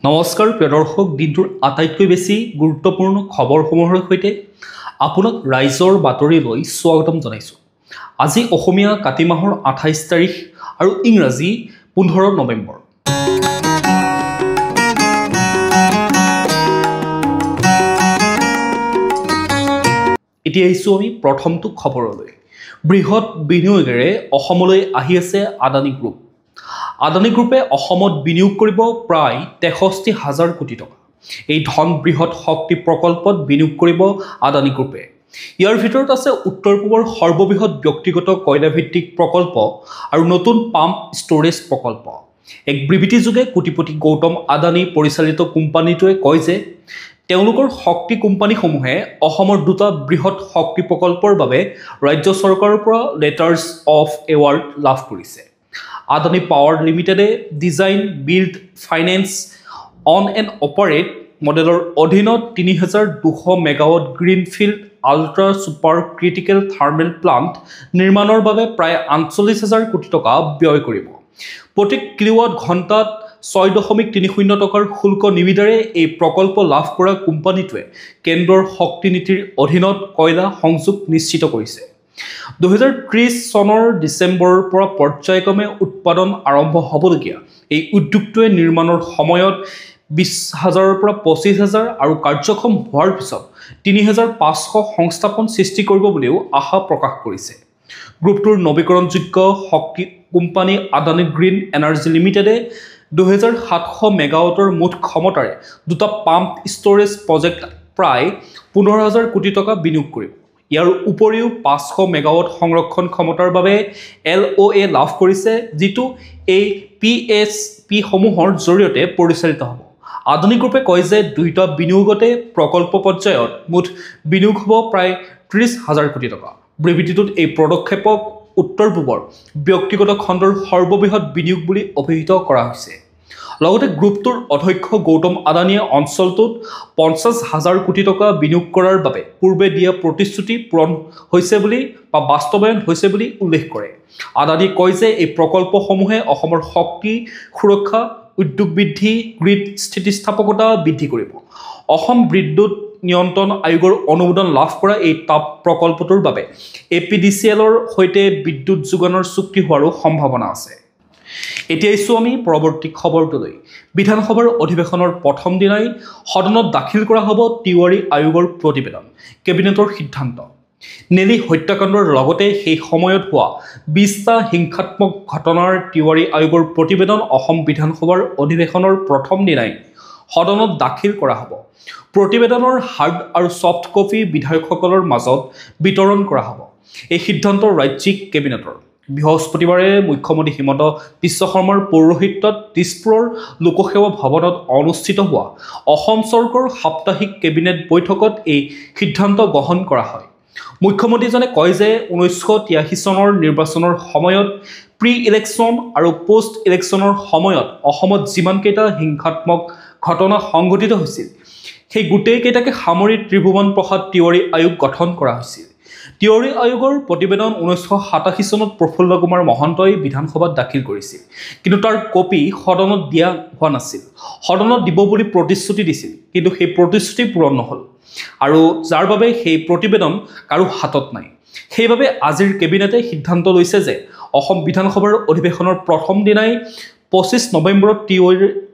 নমস্কাৰ প্ৰিয় দৰ্শক, দিনটোৰ আটাইতকৈ বেছি গুৰুত্বপূৰ্ণ খবৰসমূহৰ সৈতে আপোনাক ৰাইজৰ বাতৰিলৈ স্বাগতম জনাইছোঁ। আজি অসমীয়া কাতি মাহৰ ২৮ তাৰিখ আৰু ইংৰাজী ১৫ নৱেম্বৰ। এতিয়া আহিছোঁ আমি প্ৰথমটো খবৰলৈ। বৃহৎ বিনিয়োগেৰে অসমলৈ আহি আছে আদানী গ্ৰুপ। আদানী গ্ৰুপে অসমত বিনিয়োগ কৰিব প্ৰায় ৬৩,০০০ কোটি টকা। এই ধন বৃহৎ শক্তি প্ৰকল্পত বিনিয়োগ কৰিব আদানী গ্ৰুপে। ইয়াৰ ভিতৰত আছে উত্তৰ পূবৰ সৰ্ববৃহৎ ব্যক্তিগত কয়লাভিত্তিক প্ৰকল্প আৰু নতুন পাম্প ষ্টোৰেজ প্ৰকল্প। এক বিবৃতিযোগে কোটিপতি গৌতম আদানী পৰিচালিত কোম্পানীটোৱে কয় যে তেওঁলোকৰ শক্তি কোম্পানীসমূহে অসমৰ দুটা বৃহৎ শক্তি প্ৰকল্পৰ বাবে ৰাজ্য চৰকাৰৰ পৰা লেটাৰ্ছ অফ এৱাৰ্ড লাভ কৰিছে। আদানী পাৱাৰ লিমিটেডে design, build, finance, on and operate মডেলৰ অধীনত ৩,২০০ megawatt greenfield ultra super critical thermal plant নিৰ্মাণৰ বাবে প্ৰায় ৪৮,০০০ কোটি টকা ব্যয় কৰিব। প্ৰতি কিলোৱাট ঘণ্টাত ৬.৩০ টকাৰ শুল্ক নিবিদাৰে এই প্ৰকল্প লাভ কৰা কোম্পানীটোৱে কেন্দ্ৰৰ শক্তি নীতিৰ অধীনত কয়লা সংযোগ নিশ্চিত কৰিছে। ২০৩০ চনৰ ডিচেম্বৰৰ পৰা পৰ্যায়ক্ৰমে উৎপাদন আৰম্ভ হ'বলগীয়া এই উদ্যোগটোৱে নিৰ্মাণৰ সময়ত ২০,০০০ৰ পৰা ২৫,০০০ আৰু কাৰ্যক্ষম হোৱাৰ পিছত ৩,৫০০ সংস্থাপন সৃষ্টি কৰিব বুলিও আশা প্ৰকাশ কৰিছে। গ্ৰুপটোৰ নৱীকৰণযোগ্য শক্তি কোম্পানী আদানী গ্ৰীণ এনাৰ্জি লিমিটেডে ২,৭০০ মেগাৱাটৰ মুঠ ক্ষমতাৰে দুটা পাম্প ষ্টোৰেজ প্ৰজেক্ট প্ৰায় ১৫,০০০ কোটি টকা বিনিয়োগ কৰিব। ইয়াৰ উপৰিও ৫০০ মেগাৱাট সংৰক্ষণ ক্ষমতাৰ বাবে LOA লাভ কৰিছে, যিটো এই PSPসমূহৰ জৰিয়তে পৰিচালিত হ'ব। আদানী গ্ৰুপে কয় যে দুয়োটা বিনিয়োগতে প্ৰকল্প পৰ্যায়ত মুঠ বিনিয়োগ হ'ব প্ৰায় ৩০,০০০ কোটি টকা। বিবৃতিটোত এই পদক্ষেপক উত্তৰ পূবৰ ব্যক্তিগত খণ্ডৰ সৰ্ববৃহৎ বিনিয়োগ বুলি অভিহিত কৰা হৈছে। লগতে গ্ৰুপটোৰ অধ্যক্ষ গৌতম আদানীয়ে অঞ্চলটোত ৫০,০০০ কোটি টকা বিনিয়োগ কৰাৰ বাবে পূৰ্বে দিয়া প্ৰতিশ্ৰুতি পূৰণ হৈছে বুলি বা বাস্তৱায়ন হৈছে বুলি উল্লেখ কৰে। আদানীয়ে কয় যে এই প্ৰকল্পসমূহে অসমৰ শক্তি সুৰক্ষা, উদ্যোগ বৃদ্ধি, গ্ৰীড স্থিতিস্থাপকতা বৃদ্ধি কৰিব। অসম বিদ্যুৎ নিয়ন্ত্ৰণ আয়োগৰ অনুমোদন লাভ কৰা এই তাপ প্ৰকল্পটোৰ বাবে APDCL-ৰ সৈতে বিদ্যুৎ যোগানৰ চুক্তি হোৱাৰো সম্ভাৱনা আছে। এতিয়া আহিছোঁ আমি পৰৱৰ্তী খবৰটোলৈ। বিধানসভাৰ অধিৱেশনৰ প্ৰথম দিনাই সদনত দাখিল কৰা হ'ব তিৱাৰী আয়োগৰ প্ৰতিবেদন, কেবিনেটৰ সিদ্ধান্ত। নেলী হত্যাকাণ্ডৰ লগতে সেই সময়ত হোৱা ২০টা হিংসাত্মক ঘটনাৰ তিৱাৰী আয়োগৰ প্ৰতিবেদন অসম বিধানসভাৰ অধিৱেশনৰ প্ৰথম দিনাই সদনত দাখিল কৰা হ'ব। প্ৰতিবেদনৰ হাৰ্ড আৰু ছফ্ট কপি বিধায়কসকলৰ মাজত বিতৰণ কৰা হ'ব। এই সিদ্ধান্ত ৰাজ্যিক কেবিনেটৰ বৃহস্পতিবাৰে মুখ্যমন্ত্ৰী হিমন্ত বিশ্ব শৰ্মাৰ পৌৰোহিত্যত দিছপুৰৰ লোকসেৱা ভৱনত অনুষ্ঠিত হোৱা অসম চৰকাৰৰ সাপ্তাহিক কেবিনেট বৈঠকত এই সিদ্ধান্ত গ্ৰহণ কৰা হয়। মুখ্যমন্ত্ৰীজনে কয় যে ১৯৮৩ চনৰ নিৰ্বাচনৰ সময়ত প্ৰি ইলেকশ্যন আৰু পোষ্ট ইলেকশ্যনৰ সময়ত অসমত যিমানকেইটা হিংসাত্মক ঘটনা সংঘটিত হৈছিল সেই গোটেইকেইটাকে সামৰি ত্ৰিভুৱন প্ৰসাদ তিৱাৰী আয়োগ গঠন কৰা হৈছিল। তিৱাৰী আয়োগৰ প্ৰতিবেদন ১৯৮৭ চনত প্ৰফুল্ল কুমাৰ মহন্তই বিধানসভাত দাখিল কৰিছিল, কিন্তু তাৰ কপি সদনত দিয়া হোৱা নাছিল। সদনত দিব বুলি প্ৰতিশ্ৰুতি দিছিল, কিন্তু সেই প্ৰতিশ্ৰুতি পূৰণ নহ'ল আৰু যাৰ বাবে সেই প্ৰতিবেদন কাৰো হাতত নাই। সেইবাবে আজিৰ কেবিনেটে সিদ্ধান্ত লৈছে যে অসম বিধানসভাৰ অধিৱেশনৰ প্ৰথম দিনাই ২৫ নৱেম্বৰত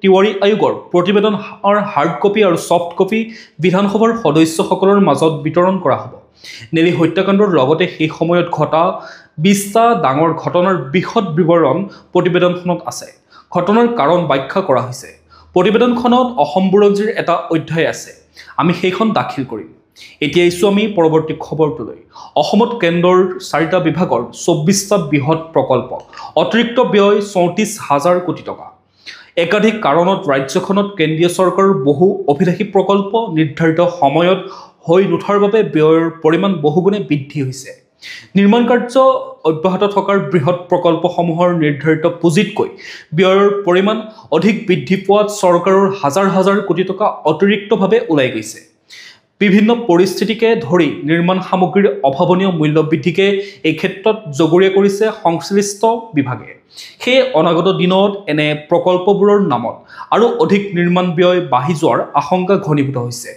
তিৱাৰী আয়োগৰ প্ৰতিবেদনৰ হাৰ্ড কপি আৰু ছফ্ট কপি বিধানসভাৰ সদস্যসকলৰ মাজত বিতৰণ কৰা হ'ব। নেলী হত্যাকাণ্ডৰ লগতে সেই সময়ত ঘটা ২০টা ডাঙৰ ঘটনাৰ বিশদ বিৱৰণ প্ৰতিবেদনখনত আছে। ঘটনাৰ কাৰণ ব্যাখ্যা কৰা হৈছে। প্ৰতিবেদনখনত অসম বুৰঞ্জীৰ এটা অধ্যায় আছে। আমি সেইখন দাখিল কৰিম। এতিয়া আহিছোঁ আমি পৰৱৰ্তী খবৰটোলৈ। অসমত কেন্দ্ৰৰ ৪টা বিভাগৰ ২৪টা বৃহৎ প্ৰকল্প, অতিৰিক্ত ব্যয় ৩৪,০০০ কোটি টকা। একাধিক কাৰণত ৰাজ্যখনত কেন্দ্ৰীয় চৰকাৰৰ বহু অভিলাষী প্ৰকল্প নিৰ্ধাৰিত সময়ত হৈ নুঠাৰ বাবে ব্যয়ৰ পৰিমাণ বহুগুণে বৃদ্ধি হৈছে। নিৰ্মাণ কাৰ্য অব্যাহত থকাৰ বৃহৎ প্ৰকল্পসমূহৰ নিৰ্ধাৰিত পুঁজিতকৈ ব্যয়ৰ পৰিমাণ অধিক বৃদ্ধি পোৱাত চৰকাৰৰ হাজাৰ হাজাৰ কোটি টকা অতিৰিক্তভাৱে ওলাই গৈছে। বিভিন্ন পৰিস্থিতিকে ধৰি নিৰ্মাণ সামগ্ৰীৰ অভাৱনীয় মূল্য বৃদ্ধিকে এই ক্ষেত্ৰত জগৰীয়া কৰিছে সংশ্লিষ্ট বিভাগে। সেই অনাগত দিনত এনে প্ৰকল্পবোৰৰ নামত আৰু অধিক নিৰ্মাণ ব্যয় বাঢ়ি যোৱাৰ আশংকা ঘনীভূত হৈছে।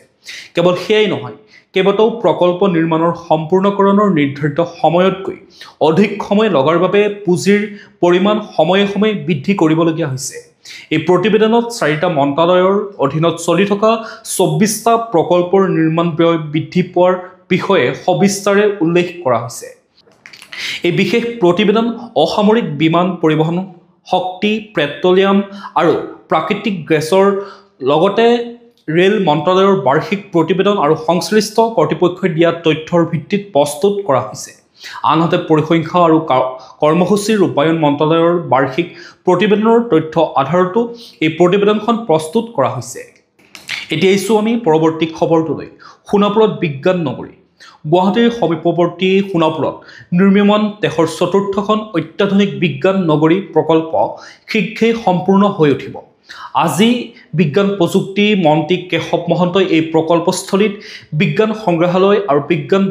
কেৱল সেয়াই নহয়, কেইবাটাও প্ৰকল্প নিৰ্মাণৰ সম্পূৰ্ণকৰণৰ নিৰ্ধাৰিত সময়তকৈ অধিক সময় লগাৰ বাবে পুঁজিৰ পৰিমাণ সময়ে সময়ে বৃদ্ধি কৰিবলগীয়া হৈছে। এই প্ৰতিবেদনত 4টা মন্ত্ৰালয়ৰ অধীনত চলি থকা 24টা প্ৰকল্পৰ নিৰ্মাণ ব্যয় বৃদ্ধি পোৱাৰ বিষয়ে সবিস্তাৰে উল্লেখ কৰা হৈছে। এই বিশেষ প্ৰতিবেদন অসামৰিক বিমান পৰিবহণ, শক্তি, পেট্ৰলিয়াম আৰু প্ৰাকৃতিক গেছৰ লগতে ৰেল মন্ত্ৰালয়ৰ বাৰ্ষিক প্ৰতিবেদন আৰু সংশ্লিষ্ট কৰ্তৃপক্ষই দিয়া তথ্যৰ ভিত্তিত প্ৰস্তুত কৰা হৈছে। আনহাতে পৰিসংখ্যা আৰু কৰ্মসূচী ৰূপায়ণ মন্ত্ৰালয়ৰ বাৰ্ষিক প্ৰতিবেদনৰ তথ্য আধাৰতো এই প্ৰতিবেদনখন প্ৰস্তুত কৰা হৈছে। এতিয়া আহিছোঁ আমি পৰৱৰ্তী খবৰটোলৈ। সোণাপুৰত বিজ্ঞান নগৰী। গুৱাহাটীৰ সমীপৱৰ্তী সোণাপুৰত নিৰ্মীয়মান দেশৰ 4ৰ্থখন অত্যাধুনিক বিজ্ঞান নগৰী প্ৰকল্প শীঘ্ৰেই সম্পূৰ্ণ হৈ উঠিব। আজি বিজ্ঞান প্ৰযুক্তি মন্ত্ৰী কেশৱ মহন্তই এই প্ৰকল্পস্থলীত বিজ্ঞান সংগ্ৰহালয় আৰু বিজ্ঞান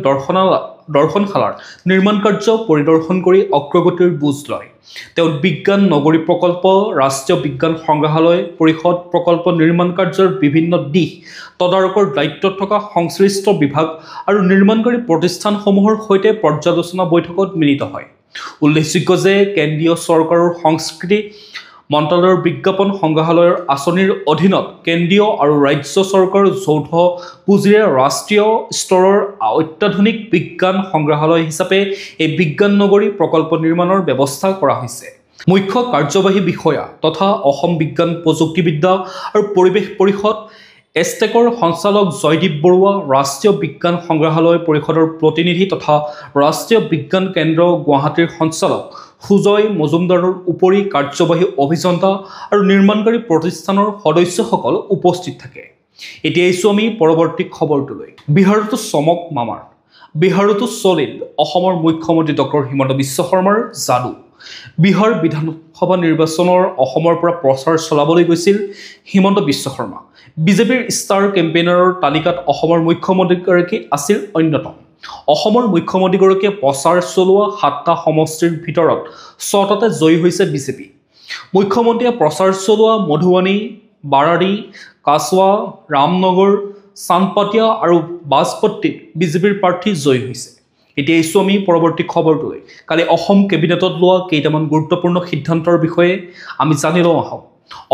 দৰ্শনশালাৰ নিৰ্মাণ কাৰ্য পৰিদৰ্শন কৰি অগ্ৰগতিৰ বুজ লয়। তেওঁ বিজ্ঞান নগৰী প্ৰকল্প, ৰাষ্ট্ৰীয় বিজ্ঞান সংগ্ৰহালয় পৰিষদ প্ৰকল্প নিৰ্মাণ কাৰ্যৰ বিভিন্ন দিশ তদাৰকৰ দায়িত্বত থকা সংশ্লিষ্ট বিভাগ আৰু নিৰ্মাণকাৰী প্ৰতিষ্ঠানসমূহৰ সৈতে পৰ্যালোচনা বৈঠকত মিলিত হয়। উল্লেখযোগ্য যে কেন্দ্ৰীয় চৰকাৰৰ সংস্কৃতি মন্ত্ৰালয়ৰ বিজ্ঞাপন সংগ্ৰহালয়ৰ আঁচনিৰ অধীনত কেন্দ্ৰীয় আৰু ৰাজ্য চৰকাৰৰ যৌথ পুঁজিৰে ৰাষ্ট্ৰীয় স্তৰৰ অত্যাধুনিক বিজ্ঞান সংগ্ৰহালয় হিচাপে এই বিজ্ঞান নগৰী প্ৰকল্প নিৰ্মাণৰ ব্যৱস্থা কৰা হৈছে। মুখ্য কাৰ্যবাহী বিষয়া তথা অসম বিজ্ঞান প্ৰযুক্তিবিদ্যা আৰু পৰিৱেশ পৰিষদ এষ্টেকৰ সঞ্চালক জয়দীপ বৰুৱা, ৰাষ্ট্ৰীয় বিজ্ঞান সংগ্ৰহালয় পৰিষদৰ প্ৰতিনিধি তথা ৰাষ্ট্ৰীয় বিজ্ঞান কেন্দ্ৰ গুৱাহাটীৰ সঞ্চালক সুজয় মজুমদাৰৰ উপৰি কাৰ্যবাহী অভিযন্তা আৰু নিৰ্মাণকাৰী প্ৰতিষ্ঠানৰ সদস্যসকল উপস্থিত থাকে। এতিয়া আহিছোঁ আমি পৰৱৰ্তী খবৰটোলৈ। বিহাৰতো চমক মামাৰ। বিহাৰতো চলিল অসমৰ মুখ্যমন্ত্ৰী ডক্টৰ হিমন্ত বিশ্ব শৰ্মাৰ যাদু। বিহাৰ বিধানসভা নিৰ্বাচনৰ অসমৰ পৰা প্ৰচাৰ চলাবলৈ গৈছিল হিমন্ত বিশ্ব শৰ্মা। বিজেপিৰ ষ্টাৰ কেম্পেইনাৰৰ তালিকাত অসমৰ মুখ্যমন্ত্ৰীগৰাকী আছিল অন্যতম। অসমৰ মুখ্যমন্ত্ৰীগৰাকীয়ে প্ৰচাৰ চলোৱা 7টা সমষ্টিৰ ভিতৰত 6টাতে জয়ী হৈছে বিজেপি। মুখ্যমন্ত্ৰীয়ে প্ৰচাৰ চলোৱা মধুবানী, বাৰাদি, কাছৱা, ৰামনগৰ, চান্দপাটিয়া আৰু বাজপট্টিত বিজেপিৰ প্ৰাৰ্থী জয়ী হৈছে। এতিয়া আহিছোঁ আমি পৰৱৰ্তী খবৰটোলৈ। কালি অসম কেবিনেটত লোৱা কেইটামান গুৰুত্বপূৰ্ণ সিদ্ধান্তৰ বিষয়ে আমি জানি লওঁ আহক।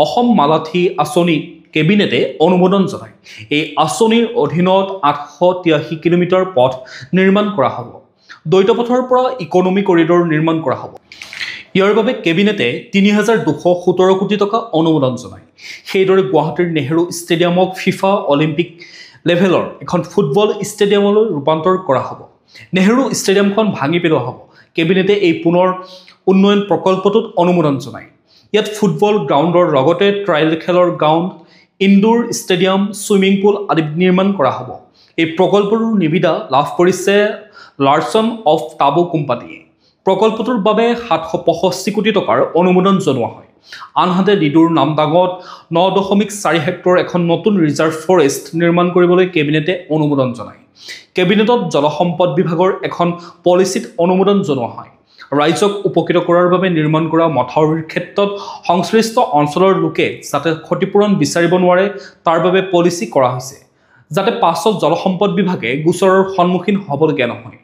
অসম মালাথী আঁচনি কেবিনেটে অনুমোদন জনায়। এই আঁচনিৰ অধীনত 883 কিলোমিটাৰ পথ নিৰ্মাণ কৰা হ'ব। দ্বৈত পথৰ পৰা ইকনমি কৰিডৰ নিৰ্মাণ কৰা হ'ব। ইয়াৰ বাবে কেবিনেটে ৩,২১৭ কোটি টকা অনুমোদন জনায়। সেইদৰে গুৱাহাটীৰ নেহৰু ষ্টেডিয়ামক ফিফা অলিম্পিক লেভেলৰ এখন ফুটবল ষ্টেডিয়ামলৈ ৰূপান্তৰ কৰা হ'ব। নেহৰু ষ্টেডিয়ামখন ভাঙি পেলোৱা হ'ব। কেবিনেটে এই পুনৰ উন্নয়ন প্ৰকল্পটোত অনুমোদন জনায়। ইয়াত ফুটবল গ্ৰাউণ্ডৰ লগতে ট্ৰায়েল খেলৰ ground, indoor stadium, swimming pool আদি নিৰ্মাণ কৰা হ'ব। এই প্ৰকল্পটোৰ নিবিদা লাভ কৰিছে লাৰ্চন অফ টাবু কোম্পানীয়ে। প্ৰকল্পটোৰ বাবে 765 কোটি টকাৰ অনুমোদন জনোৱা হয়। আনহাতে ডিডুৰ নামদাঙত 9.4 হেক্টৰ এখন নতুন ৰিজাৰ্ভ ফৰেষ্ট নিৰ্মাণ কৰিবলৈ কেবিনেটে অনুমোদন জনায়। কেবিনেটত জলসম্পদ বিভাগৰ এখন পলিচিত অনুমোদন জনোৱা হয়। ৰাইজক উপকৃত কৰাৰ বাবে নিৰ্মাণ কৰা মথাউৰিৰ ক্ষেত্ৰত সংশ্লিষ্ট অঞ্চলৰ লোকে যাতে ক্ষতিপূৰণ বিচাৰিব নোৱাৰে তাৰ বাবে পলিচি কৰা হৈছে, যাতে পাছত জলসম্পদ বিভাগে গোচৰৰ সন্মুখীন হ'বলগীয়া নহয়।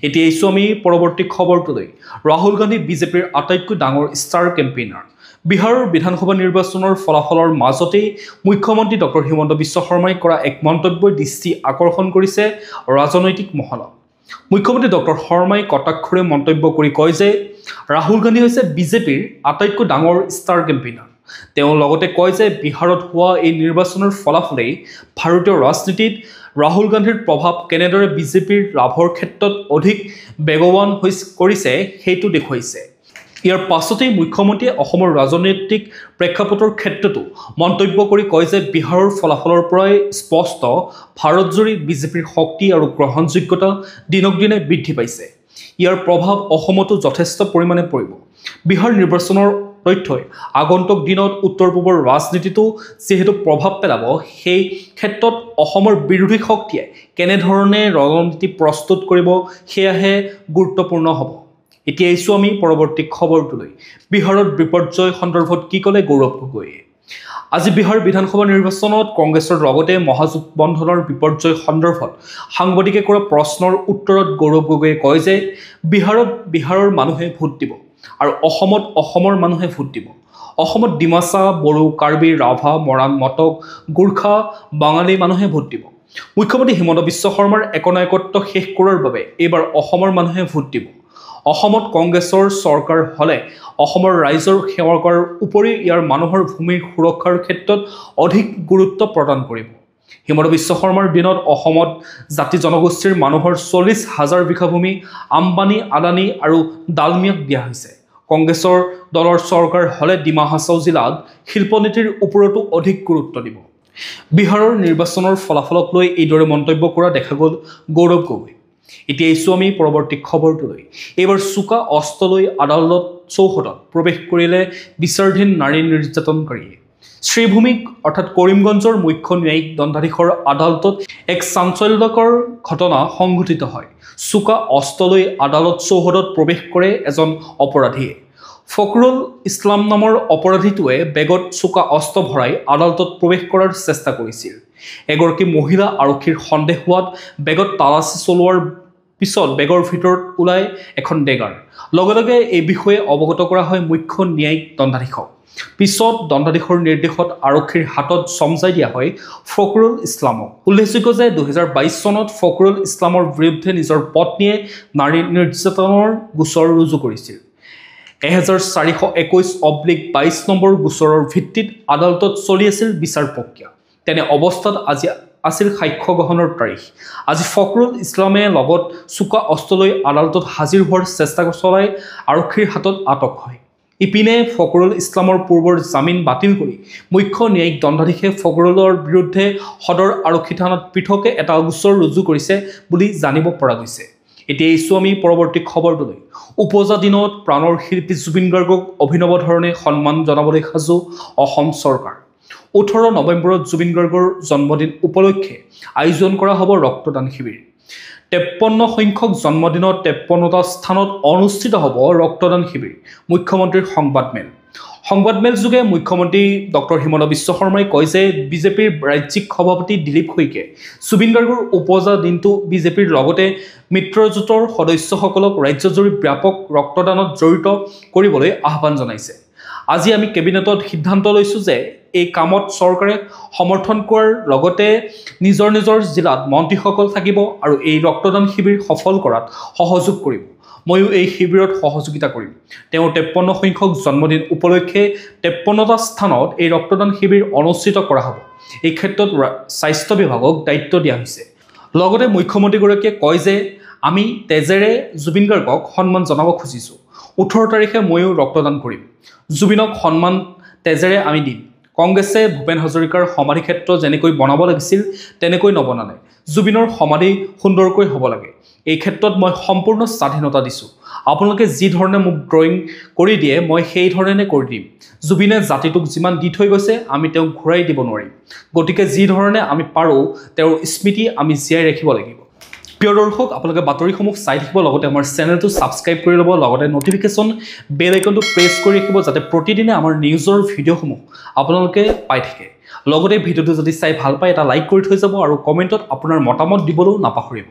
এতিয়া আহিছোঁ আমি পৰৱৰ্তী খবৰটোলৈ। ৰাহুল গান্ধী বিজেপিৰ আটাইতকৈ ডাঙৰ ষ্টাৰ কেম্পেইনাৰ। বিহাৰৰ বিধানসভা নিৰ্বাচনৰ ফলাফলৰ মাজতেই মুখ্যমন্ত্ৰী ডক্টৰ হিমন্ত বিশ্ব শৰ্মাই কৰা এক মন্তব্যই দৃষ্টি আকৰ্ষণ কৰিছে ৰাজনৈতিক মহলত। মুখ্যমন্ত্ৰী ডক্টৰ শৰ্মাই কটাক্ষৰে মন্তব্য কৰি কয় যে ৰাহুল গান্ধী হৈছে বিজেপিৰ আটাইতকৈ ডাঙৰ ষ্টাৰ কেম্পেইনাৰ। তেওঁ লগতে কয় যে বিহাৰত হোৱা এই নিৰ্বাচনৰ ফলাফলেই ভাৰতীয় ৰাজনীতিত ৰাহুল গান্ধীৰ প্ৰভাৱ কেনেদৰে বিজেপিৰ লাভৰ ক্ষেত্ৰত অধিক বেগৱান কৰিছে সেইটো দেখুৱাইছে। ইয়াৰ পাছতেই মুখ্যমন্ত্ৰীয়ে অসমৰ ৰাজনৈতিক প্ৰেক্ষাপটৰ ক্ষেত্ৰতো মন্তব্য কৰি কয় যে বিহাৰৰ ফলাফলৰ পৰাই স্পষ্ট ভাৰতজুৰি বিজেপিৰ শক্তি আৰু গ্ৰহণযোগ্যতা দিনক দিনে বৃদ্ধি পাইছে। ইয়াৰ প্ৰভাৱ অসমতো যথেষ্ট পৰিমাণে পৰিব। বিহাৰ নিৰ্বাচনৰ তথ্যই আগন্তুক দিনত উত্তৰ পূবৰ ৰাজনীতিতো যিহেতু প্ৰভাৱ পেলাব, সেই ক্ষেত্ৰত অসমৰ বিৰোধী শক্তিয়ে কেনেধৰণে ৰণনীতি প্ৰস্তুত কৰিব সেয়াহে গুৰুত্বপূৰ্ণ হ'ব। এতিয়া আহিছোঁ আমি পৰৱৰ্তী খবৰটোলৈ। বিহাৰত বিপৰ্যয় সন্দৰ্ভত কি ক'লে গৌৰৱ গগৈয়ে? আজি বিহাৰ বিধানসভা নিৰ্বাচনত কংগ্ৰেছৰ লগতে মহাজোটবন্ধনৰ বিপৰ্যয় সন্দৰ্ভত সাংবাদিকে কৰা প্ৰশ্নৰ উত্তৰত গৌৰৱ গগৈয়ে কয় যে বিহাৰত বিহাৰৰ মানুহে ভোট দিব আৰু অসমত অসমৰ মানুহে ভোট দিব। অসমত ডিমাচা, বড়ো, কাৰ্বি, ৰাভা, মৰাণ, মটক, গোৰ্খা, বাঙালী মানুহে ভোট দিব। মুখ্যমন্ত্ৰী হিমন্ত বিশ্ব শৰ্মাৰ একনায়কত্ব শেষ কৰাৰ বাবে এইবাৰ অসমৰ মানুহে ভোট দিব। অসমত কংগ্ৰেছৰ চৰকাৰ হ'লে অসমৰ ৰাইজৰ সেৱা কৰাৰ উপৰি ইয়াৰ মানুহৰ ভূমিৰ সুৰক্ষাৰ ক্ষেত্ৰত অধিক গুৰুত্ব প্ৰদান কৰিব। হিমন্ত বিশ্ব শৰ্মাৰ দিনত অসমত জাতি জনগোষ্ঠীৰ মানুহৰ 40,000 বিঘা ভূমি আম্বানী, আদানী আৰু ডালমিয়াক দিয়া হৈছে। কংগ্ৰেছৰ দলৰ চৰকাৰ হ'লে ডিমা হাছাও জিলাত শিল্পনীতিৰ ওপৰতো অধিক গুৰুত্ব দিব। বিহাৰৰ নিৰ্বাচনৰ ফলাফলক লৈ এইদৰে মন্তব্য কৰা দেখা গ'ল গৌৰৱ গগৈ। এতিয়া আহিছোঁ আমি পৰৱৰ্তী খবৰটোলৈ। এইবাৰ চোকা অস্ত্ৰ লৈ আদালত চৌহদত প্ৰৱেশ কৰিলে বিচাৰাধীন নাৰী নিৰ্যাতনকাৰীয়ে। শ্ৰীভূমিক অৰ্থাৎ কৰিমগঞ্জৰ মুখ্য ন্যায়িক দণ্ডাধীশৰ আদালতত এক চাঞ্চল্যকৰ ঘটনা সংঘটিত হয়। চোকা অস্ত্ৰ লৈ আদালত চৌহদত প্ৰৱেশ কৰে এজন অপৰাধীয়ে। ফখৰুল ইছলাম নামৰ অপৰাধীটোৱে বেগত চোকা অস্ত্ৰ ভৰাই আদালতত প্ৰৱেশ কৰাৰ চেষ্টা কৰিছিল। এগৰাকী মহিলা আৰক্ষীৰ সন্দেহ হোৱাত বেগত তালাচী চলোৱাৰ পিছত বেগৰ ভিতৰত ওলাই এখন ডেগাৰ। লগে লগে এই বিষয়ে অৱগত কৰা হয় মুখ্য ন্যায়িক দণ্ডাধীশক। পিছত দণ্ডাধীশৰ নিৰ্দেশত আৰক্ষীৰ হাতত চমজাই দিয়া হয় ফখৰুল ইছলামক। উল্লেখযোগ্য যে 2022 চনত ফখৰুল ইছলামৰ বিৰুদ্ধে নিজৰ পত্নীয়ে নাৰী নিৰ্যাতনৰ গোচৰ ৰুজু কৰিছিল। 1421/22 নম্বৰ গোচৰৰ ভিত্তিত আদালতত চলি আছিল বিচাৰ প্ৰক্ৰিয়া। তেনে অৱস্থাত আজি আছিল সাক্ষ্য গ্ৰহণৰ তাৰিখ। আজি ফখৰুল ইছলামে লগত চোকা অস্ত্ৰ লৈ আদালতত হাজিৰ হোৱাৰ চেষ্টা চলাই আৰক্ষীৰ হাতত আটক হয়। ইপিনে ফখৰুল ইছলামৰ পূৰ্বৰ জামিন বাতিল কৰি মুখ্য ন্যায়িক দণ্ডাধীশে ফখৰুলৰ বিৰুদ্ধে সদৰ আৰক্ষী থানাত পৃথকে এটা গোচৰ ৰুজু কৰিছে বুলি জানিব পৰা গৈছে। এতিয়া আহিছোঁ আমি পৰৱৰ্তী খবৰটোলৈ। উপজা দিনত প্ৰাণৰ শিল্পী জুবিন গাৰ্গক অভিনৱ ধৰণে সন্মান জনাবলৈ সাজু অসম চৰকাৰ। 18 নৱেম্বৰত জুবিন গাৰ্গৰ জন্মদিন উপলক্ষে আয়োজন কৰা হ'ব ৰক্তদান শিবিৰ। 53 সংখ্যক জন্মদিনত 53টা স্থানত অনুষ্ঠিত হ'ব ৰক্তদান শিবিৰ। মুখ্যমন্ত্ৰীৰ সংবাদমেল যোগে মুখ্যমন্ত্ৰী ডক্টৰ হিমন্ত বিশ্ব শৰ্মাই কয় যে বিজেপিৰ ৰাজ্যিক সভাপতি দিলীপ শইকীয়াই জুবিন গাৰ্গৰ উপজা দিনটো বিজেপিৰ লগতে মিত্ৰজোঁটৰ সদস্যসকলক ৰাজ্যজুৰি ব্যাপক ৰক্তদানত জড়িত কৰিবলৈ আহ্বান জনাইছে। আজি আমি কেবিনেটত সিদ্ধান্ত লৈছোঁ যে এই কামত চৰকাৰে সমৰ্থন কৰাৰ লগতে নিজৰ নিজৰ জিলাত মন্ত্ৰীসকল থাকিব আৰু এই ৰক্তদান শিবিৰ সফল কৰাত সহযোগ কৰিব। ময়ো এই শিবিৰত সহযোগিতা কৰিম। তেওঁ 53 সংখ্যক জন্মদিন উপলক্ষে 53টা স্থানত এই ৰক্তদান শিবিৰ অনুষ্ঠিত কৰা হ'ব। এই ক্ষেত্ৰত স্বাস্থ্য বিভাগক দায়িত্ব দিয়া হৈছে। লগতে মুখ্যমন্ত্ৰীগৰাকীয়ে কয় যে আমি তেজেৰে জুবিন গাৰ্গক সন্মান জনাব খুজিছোঁ। 18 তাৰিখে ময়ো ৰক্তদান কৰিম। জুবিনক সন্মান তেজেৰে আমি দিম। কংগ্ৰেছে ভূপেন হাজৰিকাৰ সমাধি ক্ষেত্ৰ যেনেকৈ বনাব লাগিছিল তেনেকৈ নবনালে। জুবিনৰ সমাধি সুন্দৰকৈ হ'ব লাগে। এই ক্ষেত্ৰত মই সম্পূৰ্ণ স্বাধীনতা দিছোঁ। আপোনালোকে যি ধৰণে মোক ড্ৰয়িং কৰি দিয়ে মই সেই ধৰণে কৰি দিম। জুবিনে জাতিটোক যিমান দি থৈ গৈছে আমি তেওঁক ঘূৰাই দিব নোৱাৰিম। গতিকে যি ধৰণে আমি পাৰোঁ তেওঁৰ স্মৃতি আমি জীয়াই ৰাখিব লাগিব। প্ৰিয় দৰ্শক, আপোনালোকে বাতৰিসমূহ চাই থাকিব, লগতে আমাৰ চেনেলটো ছাবস্ক্ৰাইব কৰি ল'ব, লগতে নটিফিকেশ্যন বেল আইকনটো প্ৰেছ কৰি ৰাখিব যাতে প্ৰতিদিনে আমাৰ নিউজৰ ভিডিঅ'সমূহ আপোনালোকে পাই থাকে। লগতে ভিডিঅ'টো যদি চাই ভাল পায় এটা লাইক কৰি থৈ যাব আৰু কমেণ্টত আপোনাৰ মতামত দিবলৈও নাপাহৰিব।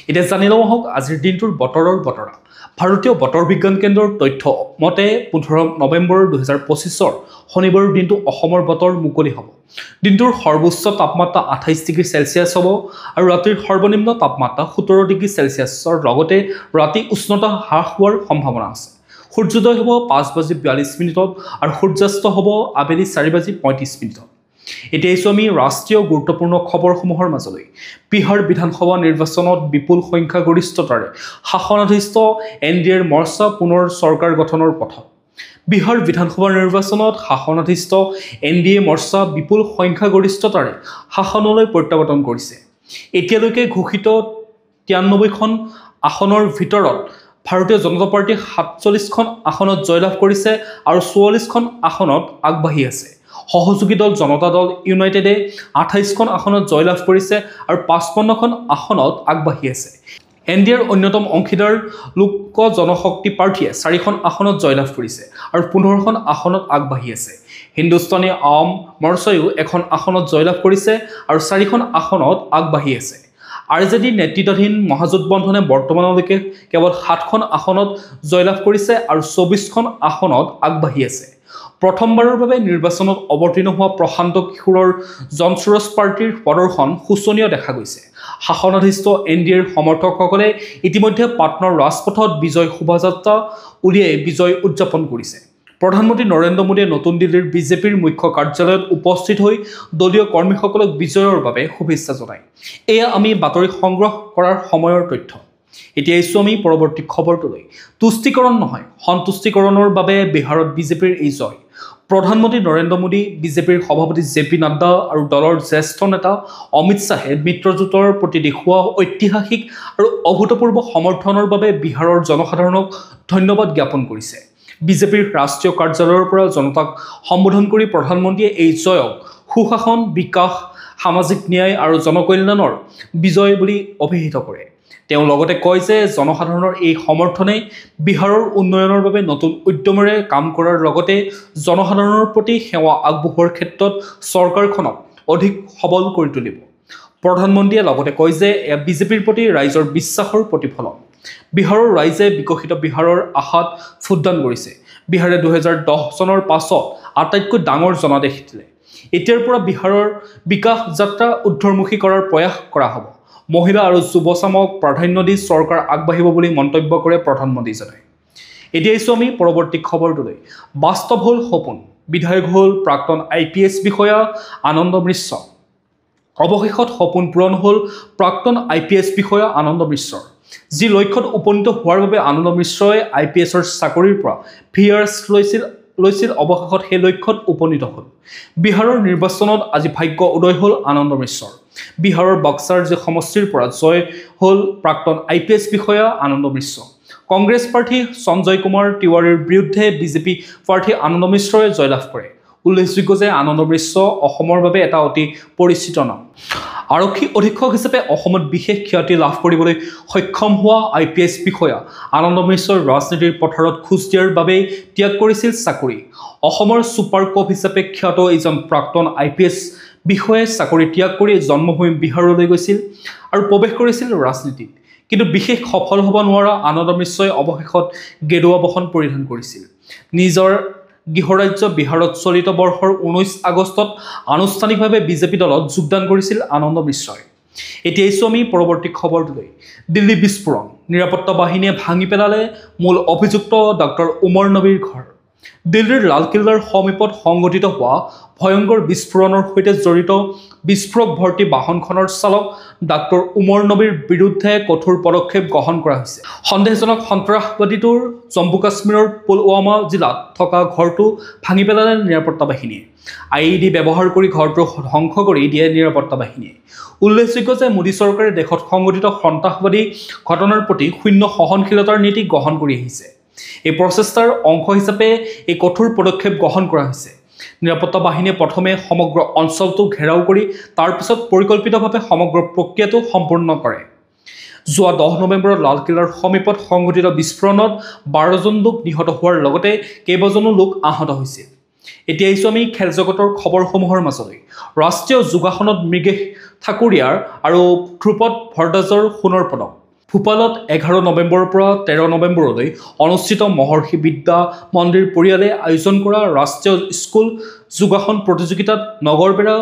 এতিয়া জানি লওঁ আহক আজিৰ দিনটোৰ বতৰৰ বতৰা। ভাৰতীয় বতৰ বিজ্ঞান কেন্দ্ৰৰ তথ্য মতে 15 নৱেম্বৰ 2025 শনিবাৰৰ দিনটো অসমৰ বতৰ মুকলি হ'ব। দিনটোৰ সৰ্বোচ্চ তাপমাত্ৰা 28 ডিগ্ৰী চেলচিয়াছ হ'ব আৰু ৰাতিৰ সৰ্বনিম্ন তাপমাত্ৰা 17 ডিগ্ৰী চেলচিয়াছৰ লগতে ৰাতি উষ্ণতা হ্ৰাস হোৱাৰ সম্ভাৱনা আছে। সূৰ্যোদয় হ'ব 5:42 আৰু সূৰ্যাস্ত হ'ব আবেলি 4:35। এতিয়া আহিছোঁ আমি ৰাষ্ট্ৰীয় গুৰুত্বপূৰ্ণ খবৰসমূহৰ মাজলৈ। বিহাৰ বিধানসভা নিৰ্বাচনত বিপুল সংখ্যাগৰিষ্ঠতাৰে শাসনাধিষ্ঠ NDAৰ মৰ্চা পুনৰ চৰকাৰ গঠনৰ পথত। বিহাৰ বিধানসভা নিৰ্বাচনত শাসনাধিষ্ঠ NDA মৰ্চা বিপুল সংখ্যাগৰিষ্ঠতাৰে শাসনলৈ প্ৰত্যাৱৰ্তন কৰিছে। এতিয়ালৈকে ঘোষিত 93খন আসনৰ ভিতৰত ভাৰতীয় জনতা পাৰ্টীয়ে 47খন আসনত জয়লাভ কৰিছে আৰু 44খন আসনত আগবাঢ়ি আছে। সহযোগী দল জনতা দল ইউনাইটেডে 28খন আসনত জয়লাভ কৰিছে আৰু 55খন আসনত আগবাঢ়ি আছে। NDAৰ অন্যতম অংশীদাৰ লোক জনশক্তি পাৰ্টীয়ে 4খন আসনত জয়লাভ কৰিছে আৰু 15খন আসনত আগবাঢ়ি আছে। হিন্দুস্তানী আৱাম মৰ্চায়ো এখন আসনত জয়লাভ কৰিছে আৰু 4খন আসনত আগবাঢ়ি আছে। RJD নেতৃত্বাধীন মহাজোটবন্ধনে বৰ্তমানলৈকে কেৱল 7খন আসনত জয়লাভ কৰিছে আৰু 24খন আসনত আগবাঢ়ি আছে। প্ৰথমবাৰৰ বাবে নিৰ্বাচনত অৱতীৰ্ণ হোৱা প্ৰশান্ত কিশোৰৰ জনচুৰজ পাৰ্টিৰ প্ৰদৰ্শন শোচনীয় দেখা গৈছে। শাসনাধিষ্ঠ NDAৰ সমৰ্থকসকলে ইতিমধ্যে পাটনাৰ ৰাজপথত বিজয় শোভাযাত্ৰা উলিয়াই বিজয় উদযাপন কৰিছে। প্ৰধানমন্ত্ৰী নৰেন্দ্ৰ মোদীয়ে নতুন দিল্লীৰ বিজেপিৰ মুখ্য কাৰ্যালয়ত উপস্থিত হৈ দলীয় কৰ্মীসকলক বিজয়ৰ বাবে শুভেচ্ছা জনায়। এয়া আমি বাতৰি সংগ্ৰহ কৰাৰ সময়ৰ তথ্য। এতিয়া আহিছোঁ আমি পৰৱৰ্তী খবৰটোলৈ। তুষ্টিকৰণ নহয়, সন্তুষ্টিকৰণৰ বাবে বিহাৰত বিজেপিৰ এই জয়। প্ৰধানমন্ত্ৰী নৰেন্দ্ৰ মোদী, বিজেপিৰ সভাপতি JP নাড্ডা আৰু দলৰ জ্যেষ্ঠ নেতা অমিত শ্বাহে মিত্ৰজোঁটৰ প্ৰতি দেখুওৱা ঐতিহাসিক আৰু অভূতপূৰ্ব সমৰ্থনৰ বাবে বিহাৰৰ জনসাধাৰণক ধন্যবাদ জ্ঞাপন কৰিছে। বিজেপিৰ ৰাষ্ট্ৰীয় কাৰ্যালয়ৰ পৰা জনতাক সম্বোধন কৰি প্ৰধানমন্ত্ৰীয়ে এই জয়ক সুশাসন, বিকাশ, সামাজিক ন্যায় আৰু জনকল্যাণৰ বিজয় বুলি অভিহিত কৰে। তেওঁ লগতে কয় যে জনসাধাৰণৰ এই সমৰ্থনে বিহাৰৰ উন্নয়নৰ বাবে নতুন উদ্যমেৰে কাম কৰাৰ লগতে জনসাধাৰণৰ প্ৰতি সেৱা আগবঢ়োৱাৰ ক্ষেত্ৰত চৰকাৰখনক অধিক সবল কৰি তুলিব। প্ৰধানমন্ত্ৰীয়ে লগতে কয় যে এয়া বিজেপিৰ প্ৰতি ৰাইজৰ বিশ্বাসৰ প্ৰতিফলন। বিহাৰৰ ৰাইজে বিকশিত বিহাৰৰ আশাত ভোটদান কৰিছে। বিহাৰে 2010 চনৰ পাছত আটাইতকৈ ডাঙৰ জনাদেশ দিলে। এতিয়াৰ পৰা বিহাৰৰ বিকাশ যাত্ৰা ঊৰ্ধ্বমুখী কৰাৰ প্ৰয়াস কৰা হ'ব। মহিলা আৰু যুৱচামক প্ৰাধান্য দি চৰকাৰ আগবাঢ়িব বুলি মন্তব্য কৰে প্ৰধানমন্ত্ৰীজনে। এতিয়া আহিছোঁ আমি পৰৱৰ্তী খবৰটোলৈ। বাস্তৱ হ'ল সপোন, বিধায়ক হ'ল প্ৰাক্তন IPS বিষয়া আনন্দ মিশ্ৰ। অৱশেষত সপোন পূৰণ হ'ল প্ৰাক্তন IPS বিষয়া আনন্দ মিশ্ৰৰ। যি লক্ষ্যত উপনীত হোৱাৰ বাবে আনন্দ মিশ্ৰই IPSৰ চাকৰিৰ পৰা VRS লৈছিল, অৱশেষত সেই লক্ষ্যত উপনীত হ'ল। বিহাৰৰ নিৰ্বাচনত আজি ভাগ্য উদয় হ'ল আনন্দ মিশ্ৰৰ। বিহাৰৰ বক্সাৰ যি সমষ্টিৰ পৰা জয় হ'ল প্ৰাক্তন IPS বিষয়া আনন্দ মিশ্ৰ। কংগ্ৰেছ প্ৰাৰ্থী সঞ্জয় কুমাৰ তিৱাৰীৰ বিৰুদ্ধে বিজেপি প্ৰাৰ্থী আনন্দ মিশ্ৰই জয়লাভ কৰে। উল্লেখযোগ্য যে আনন্দ মিশ্ৰ অসমৰ বাবে এটা অতি পৰিচিত নাম। আৰক্ষী অধীক্ষক হিচাপে অসমত বিশেষ খ্যাতি লাভ কৰিবলৈ সক্ষম হোৱা IPS বিষয়া আনন্দ মিশ্ৰৰ ৰাজনীতিৰ পথাৰত খোজ দিয়াৰ বাবেই ত্যাগ কৰিছিল চাকৰি। অসমৰ ছুপাৰ কপ হিচাপে খ্যাত এইজন প্ৰাক্তন IPS বিষয়াই চাকৰি ত্যাগ কৰি জন্মভূমি বিহাৰলৈ গৈছিল আৰু প্ৰৱেশ কৰিছিল ৰাজনীতিত। কিন্তু বিশেষ সফল হ'ব নোৱাৰা আনন্দ মিশ্ৰই অৱশেষত গেৰুৱা বসন পৰিধান কৰিছিল। নিজৰ গৃহৰাজ্য বিহাৰত চলিত বৰ্ষৰ 19 আগষ্টত আনুষ্ঠানিকভাৱে বিজেপি দলত যোগদান কৰিছিল আনন্দ মিশ্ৰই। এতিয়া আহিছোঁ আমি পৰৱৰ্তী খবৰটোলৈ। দিল্লী বিস্ফোৰণ, নিৰাপত্তা বাহিনীয়ে ভাঙি পেলালে মূল অভিযুক্ত ডাক্তৰ উমৰ নবীৰ ঘৰ। দিল্লীৰ লালকিল্লাৰ সমীপত সংঘটিত হোৱা ভয়ংকৰ বিস্ফোৰণৰ সৈতে জড়িত বিস্ফোৰক ভৰ্তি বাহনখনৰ চালক ডাক্তৰ উমৰ নবীৰ বিৰুদ্ধে কঠোৰ পদক্ষেপ গ্ৰহণ কৰা হৈছে। সন্দেহজনক সন্ত্ৰাসবাদীটোৰ জম্মু কাশ্মীৰৰ পুলৱামা জিলাত থকা ঘৰটো ভাঙি পেলালে নিৰাপত্তা বাহিনীয়ে। IED ব্যৱহাৰ কৰি ঘৰটো ধ্বংস কৰি দিয়ে নিৰাপত্তা বাহিনীয়ে। উল্লেখযোগ্য যে মোদী চৰকাৰে দেশত সংঘটিত সন্ত্ৰাসবাদী ঘটনাৰ প্ৰতি শূন্য সহনশীলতাৰ নীতি গ্ৰহণ কৰি আহিছে। এই প্ৰচেষ্টাৰ অংশ হিচাপে এই কঠোৰ পদক্ষেপ গ্ৰহণ কৰা হৈছে। নিৰাপত্তা বাহিনীয়ে প্ৰথমে সমগ্ৰ অঞ্চলটো ঘেৰাও কৰি তাৰ পিছত পৰিকল্পিতভাৱে সমগ্ৰ প্ৰক্ৰিয়াটো সম্পূৰ্ণ কৰে। যোৱা 10 নৱেম্বৰত লালকিল্লাৰ সমীপত সংঘটিত বিস্ফোৰণত 12জন লোক নিহত হোৱাৰ লগতে কেইবাজনো লোক আহত হৈছিল। এতিয়া আহিছোঁ আমি খেল জগতৰ খবৰসমূহৰ মাজলৈ। ৰাষ্ট্ৰীয় যোগাসনত মৃগেশ ঠাকুৰীয়াৰ আৰু ধ্ৰুপদ ভৰদ্বাজৰ সোণৰ পদক। ভূপালত 11 নৱেম্বৰৰ পৰা 13 নৱেম্বৰলৈ অনুষ্ঠিত মহৰ্ষি বিদ্যা মন্দিৰ পৰিয়ালে আয়োজন কৰা ৰাষ্ট্ৰীয় স্কুল যোগাসন প্ৰতিযোগিতাত নগৰবেৰা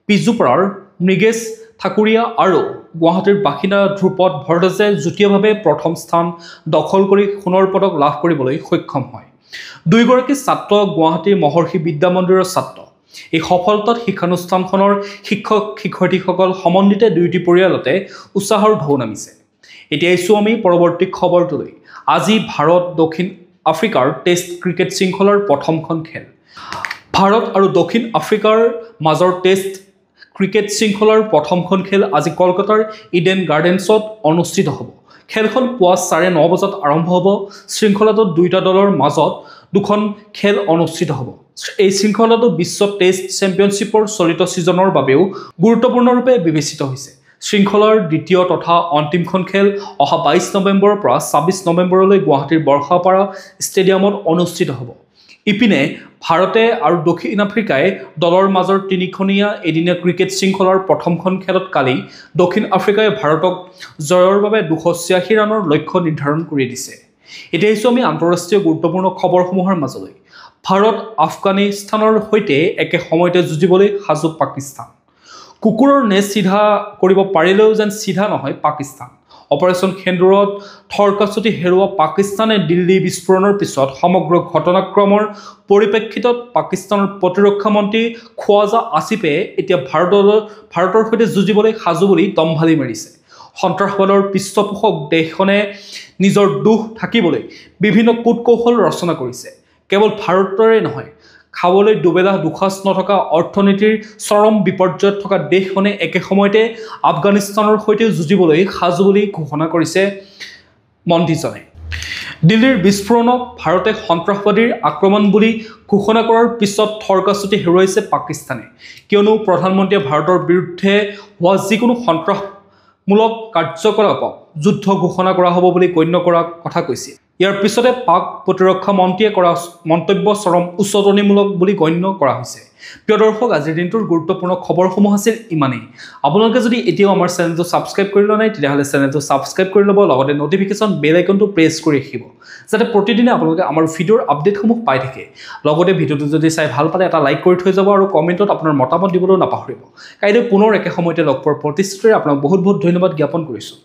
পিজুপাৰাৰ মৃগেশ ঠাকুৰীয়া আৰু গুৱাহাটীৰ বাসিন্দা ধ্ৰুপদ ভৰদ্বাজে যুটীয়াভাৱে প্ৰথম স্থান দখল কৰি সোণৰ পদক লাভ কৰিবলৈ সক্ষম হয়। দুয়োগৰাকী ছাত্ৰ গুৱাহাটীৰ মহৰ্ষি বিদ্যা মন্দিৰৰ ছাত্ৰ। এই সফলতাত শিক্ষানুষ্ঠানখনৰ শিক্ষক-শিক্ষয়িত্ৰীসকল সমন্বিতে দুয়োটি পৰিয়ালতে উৎসাহৰ ঢৌ নামিছে। এতিয়া আহিছোঁ আমি পৰৱৰ্তী খবৰটোলৈ। আজি ভাৰত দক্ষিণ আফ্ৰিকাৰ টেষ্ট ক্ৰিকেট শৃংখলাৰ প্ৰথমখন খেল। ভাৰত আৰু দক্ষিণ আফ্ৰিকাৰ মাজৰ টেষ্ট ক্ৰিকেট শৃংখলাৰ প্ৰথমখন খেল আজি কলকাতাৰ ইডেন গাৰ্ডেন্সত অনুষ্ঠিত হ'ব। খেলখন পুৱা 9:30 বজাত আৰম্ভ হ'ব। শৃংখলাটোত দুয়োটা দলৰ মাজত দুখন খেল অনুষ্ঠিত হ'ব। এই শৃংখলাটো বিশ্ব টেষ্ট চেম্পিয়নশ্বিপৰ চলিত ছিজনৰ বাবেও গুৰুত্বপূৰ্ণৰূপে বিবেচিত হৈছে। শৃংখলাৰ দ্বিতীয় তথা অন্তিমখন খেল অহা 22 নৱেম্বৰৰ পৰা 26 নৱেম্বৰলৈ গুৱাহাটীৰ বৰ্ষাপাৰা ষ্টেডিয়ামত অনুষ্ঠিত হ'ব। ইপিনে ভাৰতে আৰু দক্ষিণ আফ্ৰিকাই দলৰ মাজৰ তিনিখনীয়া এদিনীয়া ক্ৰিকেট শৃংখলাৰ প্ৰথমখন খেলত কালি দক্ষিণ আফ্ৰিকাই ভাৰতক জয়ৰ বাবে 286 ৰানৰ লক্ষ্য নিৰ্ধাৰণ কৰি দিছে। এতিয়া আহিছোঁ আমি আন্তঃৰাষ্ট্ৰীয় গুৰুত্বপূৰ্ণ খবৰসমূহৰ মাজলৈ। ভাৰত আফগানিস্তানৰ সৈতে একে সময়তে যুঁজিবলৈ সাজু পাকিস্তান। কুকুৰৰ নেজ চিধা কৰিব পাৰিলেও যেন চিধা নহয় পাকিস্তান। অপাৰেশ্যন সেন্দুৰত থৰকাচুটি হেৰুওৱা পাকিস্তানে দিল্লী বিস্ফোৰণৰ পিছত সমগ্ৰ ঘটনাক্ৰমৰ পৰিপ্ৰেক্ষিতত পাকিস্তানৰ প্ৰতিৰক্ষা মন্ত্ৰী খোৱাজা আসিফে এতিয়া ভাৰতৰ সৈতে যুঁজিবলৈ সাজু বুলি দমভালি মাৰিছে। সন্ত্ৰাসবাদৰ পৃষ্ঠপোষক দেশখনে নিজৰ দুখ থাকিবলৈ বিভিন্ন কূটকৌশল ৰচনা কৰিছে। কেৱল ভাৰতৰে নহয়, খাবলৈ দুবেলা দুসাঁজ নথকা অৰ্থনীতিৰ চৰম বিপৰ্যয়ত থকা দেশখনে একে সময়তে আফগানিস্তানৰ সৈতে যুঁজিবলৈ সাজু বুলি ঘোষণা কৰিছে মন্ত্ৰীজনে। দিল্লীৰ বিস্ফোৰণক ভাৰতে সন্ত্ৰাসবাদীৰ আক্ৰমণ বুলি ঘোষণা কৰাৰ পিছত থৰকাচুটি হেৰুৱাইছে পাকিস্তানে, কিয়নো প্ৰধানমন্ত্ৰীয়ে ভাৰতৰ বিৰুদ্ধে হোৱা যিকোনো সন্ত্ৰাসমূলক কাৰ্যকলাপক যুদ্ধ ঘোষণা কৰা হ'ব বুলি গণ্য কৰাৰ কথা কৈছিল। ইয়াৰ পিছতে পাক প্ৰতিৰক্ষা মন্ত্ৰীয়ে কৰা মন্তব্য চৰম উচতনিমূলক বুলি গণ্য কৰা হৈছে। প্ৰিয় দৰ্শক, আজিৰ দিনটোৰ গুৰুত্বপূৰ্ণ খবৰসমূহ আছিল ইমানেই। আপোনালোকে যদি এতিয়াও আমাৰ চেনেলটো ছাবস্ক্ৰাইব কৰি লোৱা নাই তেতিয়াহ'লে চেনেলটো ছাবস্ক্ৰাইব কৰি ল'ব, লগতে নটিফিকেশ্যন বেল আইকনটো প্ৰেছ কৰি ৰাখিব, যাতে প্ৰতিদিনে আপোনালোকে আমাৰ ভিডিঅ'ৰ আপডেটসমূহ পাই থাকে। লগতে ভিডিঅ'টো যদি চাই ভাল পালে এটা লাইক কৰি থৈ যাব আৰু কমেণ্টত আপোনাৰ মতামত দিবলৈও নাপাহৰিব। কাইলৈ পুনৰ একে সময়তে লগ পোৱাৰ প্ৰতিশ্ৰুতিৰে আপোনাক বহুত বহুত ধন্যবাদ জ্ঞাপন কৰিছোঁ।